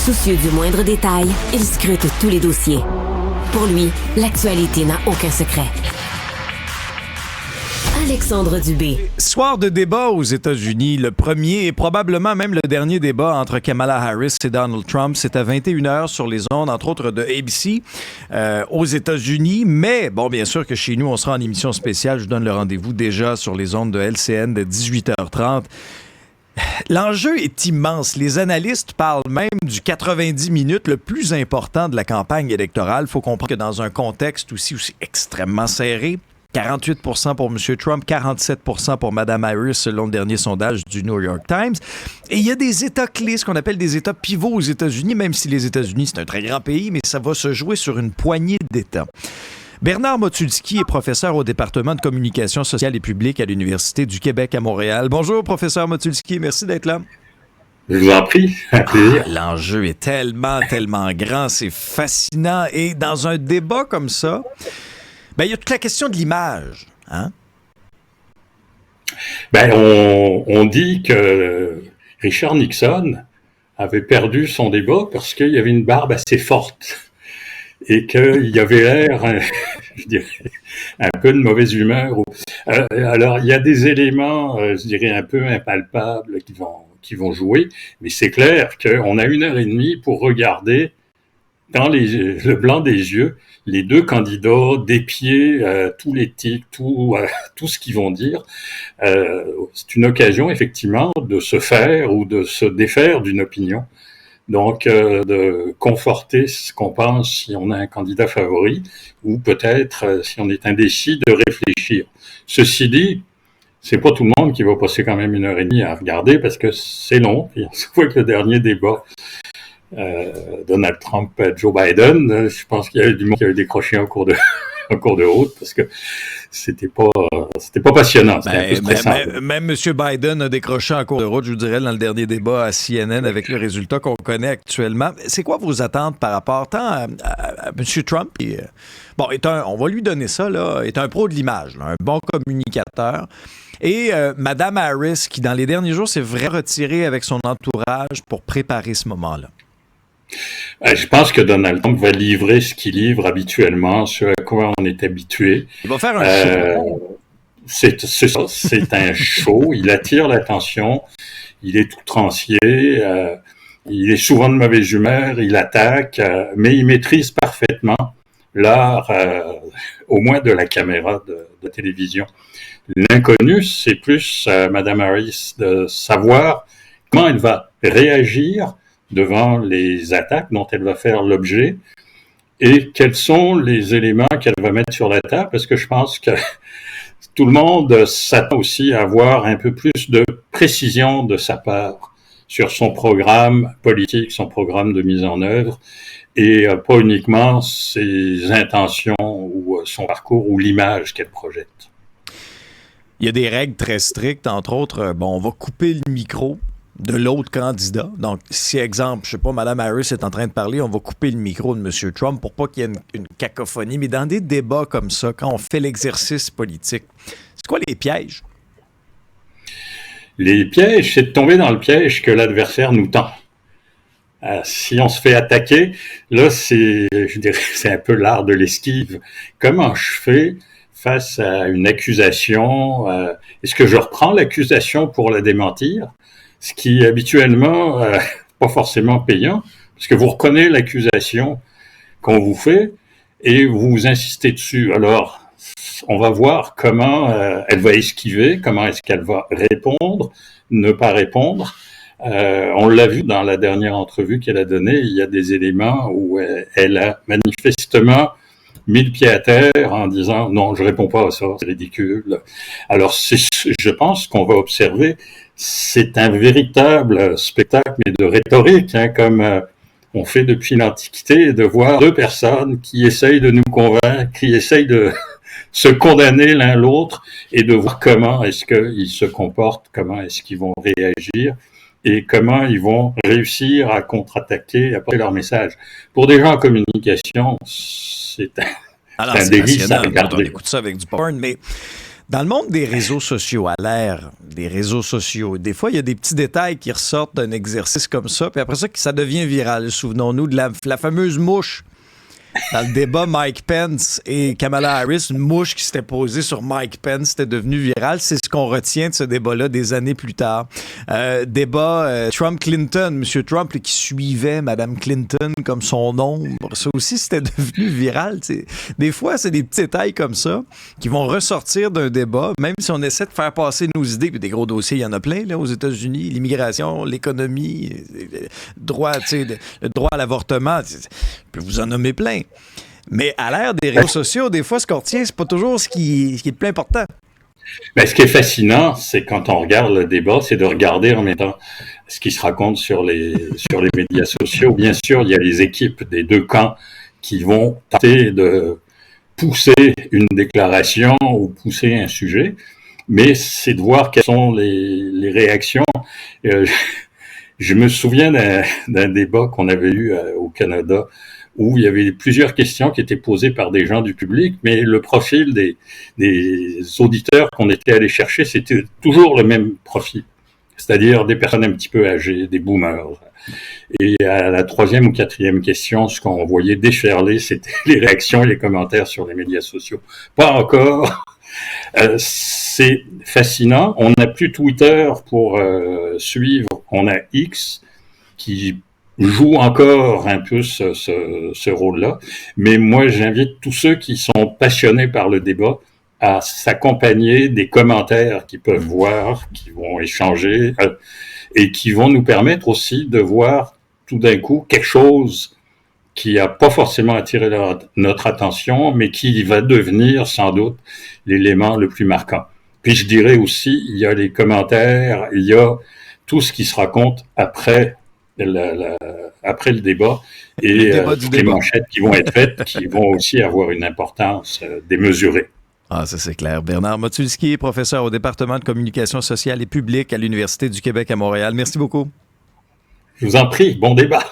Soucieux du moindre détail, il scrute tous les dossiers. Pour lui, l'actualité n'a aucun secret. Alexandre Dubé. Soir de débat aux États-Unis, le premier et probablement même le dernier débat entre Kamala Harris et Donald Trump, c'est à 21h sur les ondes, entre autres de ABC, aux États-Unis. Mais, bon, bien sûr que chez nous, on sera en émission spéciale. Je vous donne le rendez-vous déjà sur les ondes de LCN de 18h30. L'enjeu est immense. Les analystes parlent même du 90 minutes le plus important de la campagne électorale. Il faut comprendre que dans un contexte aussi extrêmement serré, 48% pour M. Trump, 47% pour Mme Harris, selon le dernier sondage du New York Times. Et il y a des États clés, ce qu'on appelle des États pivots aux États-Unis, même si les États-Unis, c'est un très grand pays, mais ça va se jouer sur une poignée d'États. Bernard Motulski est professeur au département de communication sociale et publique à l'Université du Québec à Montréal. Bonjour, professeur Motulski, merci d'être là. Je vous en prie, un plaisir. L'enjeu est tellement grand, c'est fascinant. Et dans un débat comme ça, il y a toute la question de l'image, hein? On dit que Richard Nixon avait perdu son débat parce qu'il y avait une barbe assez forte et qu'il y avait l'air, je dirais, un peu de mauvaise humeur. Alors, il y a des éléments, je dirais, un peu impalpables qui vont jouer, mais c'est clair qu'on a 1h30 pour regarder dans le blanc des yeux les deux candidats, d'épier tous les tics, tout ce qu'ils vont dire. C'est une occasion, effectivement, de se faire ou de se défaire d'une opinion. Donc, de conforter ce qu'on pense si on a un candidat favori, ou peut-être, si on est indécis, de réfléchir. Ceci dit, c'est pas tout le monde qui va passer quand même 1h30 à regarder, parce que c'est long. Et on se voit que le dernier débat, Donald Trump, Joe Biden, je pense qu'il y avait du monde qui avait décroché en cours de route parce que c'était pas passionnant. Même M. Biden a décroché en cours de route, je vous dirais, dans le dernier débat à CNN avec le résultat qu'on connaît actuellement. C'est quoi vos attentes par rapport tant à M. Trump? On va lui donner ça, là, est un pro de l'image, là, un bon communicateur. Et Mme Harris, qui dans les derniers jours s'est vraiment retirée avec son entourage pour préparer ce moment-là. Je pense que Donald Trump va livrer ce qu'il livre habituellement, ce à quoi on est habitué. Il va faire un show. C'est un show, il attire l'attention, il est outrancier, il est souvent de mauvaise humeur, il attaque, mais il maîtrise parfaitement l'art, au moins de la caméra de télévision. L'inconnu, c'est plus Mme Harris de savoir comment elle va réagir devant les attaques dont elle va faire l'objet et quels sont les éléments qu'elle va mettre sur la table, parce que je pense que tout le monde s'attend aussi à avoir un peu plus de précision de sa part sur son programme politique, son programme de mise en œuvre, et pas uniquement ses intentions ou son parcours ou l'image qu'elle projette. Il y a des règles très strictes, entre autres, on va couper le micro de l'autre candidat. Donc, si, exemple, je sais pas, Mme Harris est en train de parler, on va couper le micro de M. Trump pour pas qu'il y ait une cacophonie. Mais dans des débats comme ça, quand on fait l'exercice politique, c'est quoi les pièges? Les pièges, c'est de tomber dans le piège que l'adversaire nous tend. Si on se fait attaquer, là, c'est un peu l'art de l'esquive. Comment je fais face à une accusation? Est-ce que je reprends l'accusation pour la démentir? Ce qui habituellement pas forcément payant, parce que vous reconnaissez l'accusation qu'on vous fait et vous insistez dessus. Alors, on va voir comment elle va esquiver, comment est-ce qu'elle va répondre, ne pas répondre. On l'a vu dans la dernière entrevue qu'elle a donnée, il y a des éléments où elle a manifestement mis le pied à terre en disant « Non, je réponds pas à ça, c'est ridicule ». Alors, je pense qu'on va observer, c'est un véritable spectacle, mais de rhétorique, comme on fait depuis l'Antiquité, de voir deux personnes qui essayent de nous convaincre, qui essayent de se condamner l'un l'autre et de voir comment est-ce qu'ils se comportent, comment est-ce qu'ils vont réagir et comment ils vont réussir à contre-attaquer, à porter leur message. Pour des gens en communication, c'est un délice à regarder. On écoute ça avec du popcorn, mais Dans le monde des réseaux sociaux, à l'ère des réseaux sociaux, des fois, il y a des petits détails qui ressortent d'un exercice comme ça, puis après ça devient viral. Souvenons-nous de la fameuse mouche. Dans le débat Mike Pence et Kamala Harris, une mouche qui s'était posée sur Mike Pence, c'était devenu viral. C'est ce qu'on retient de ce débat-là des années plus tard. Débat Trump-Clinton. M. Trump qui suivait Mme Clinton comme son ombre. Ça aussi, c'était devenu viral. T'sais. Des fois, c'est des petits détails comme ça qui vont ressortir d'un débat, même si on essaie de faire passer nos idées. Puis des gros dossiers, il y en a plein là, aux États-Unis. L'immigration, l'économie, le droit à l'avortement. Je peux vous en nommer plein. Mais à l'ère des réseaux sociaux, des fois, ce qu'on retient, c'est pas toujours ce qui est le plus important. Mais ce qui est fascinant, c'est quand on regarde le débat, c'est de regarder en même temps ce qui se raconte sur les médias sociaux. Bien sûr, il y a les équipes des deux camps qui vont tenter de pousser une déclaration ou pousser un sujet, mais c'est de voir quelles sont les réactions. Je me souviens d'un débat qu'on avait eu au Canada où il y avait plusieurs questions qui étaient posées par des gens du public, mais le profil des auditeurs qu'on était allés chercher, c'était toujours le même profil, c'est-à-dire des personnes un petit peu âgées, des boomers. Et à la troisième ou quatrième question, ce qu'on voyait déferler, c'était les réactions et les commentaires sur les médias sociaux. Pas encore. C'est fascinant. On n'a plus Twitter pour suivre. On a X qui joue encore un peu ce rôle-là. Mais moi, j'invite tous ceux qui sont passionnés par le débat à s'accompagner des commentaires qu'ils peuvent voir, qui vont échanger et qui vont nous permettre aussi de voir tout d'un coup quelque chose qui n'a pas forcément attiré notre attention, mais qui va devenir sans doute l'élément le plus marquant. Puis je dirais aussi, il y a les commentaires, il y a tout ce qui se raconte après le débat et les manchettes qui vont être faites, qui vont aussi avoir une importance démesurée. Ah, ça c'est clair. Bernard Motulski, professeur au département de communication sociale et publique à l'Université du Québec à Montréal. Merci beaucoup. Je vous en prie, bon débat.